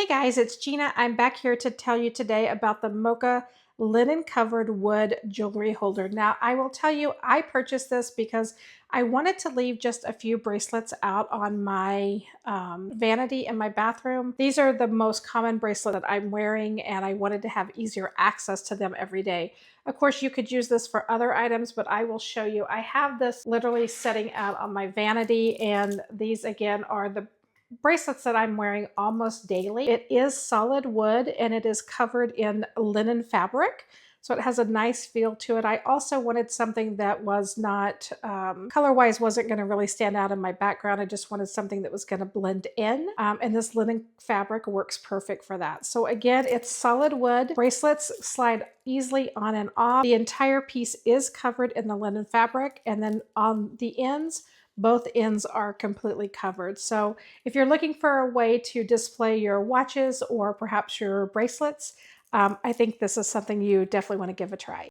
Hey guys, it's Gina. I'm back here to tell you today about the MOOCA linen covered wood jewelry holder. Now, I will tell you, I purchased this because I wanted to leave just a few bracelets out on my vanity in my bathroom. These are the most common bracelet that I'm wearing, and I wanted to have easier access to them every day. Of course, you could use this for other items, but I will show you. I have this literally setting out on my vanity, and these again are the bracelets that I'm wearing almost daily. It is solid wood and it is covered in linen fabric. So it has a nice feel to it. I also wanted something that was not, color-wise wasn't gonna really stand out in my background. I just wanted something that was gonna blend in. And this linen fabric works perfect for that. So again, it's solid wood. Bracelets slide easily on and off. The entire piece is covered in the linen fabric. And then on the ends, both ends are completely covered. So if you're looking for a way to display your watches or perhaps your bracelets, I think this is something you definitely want to give a try.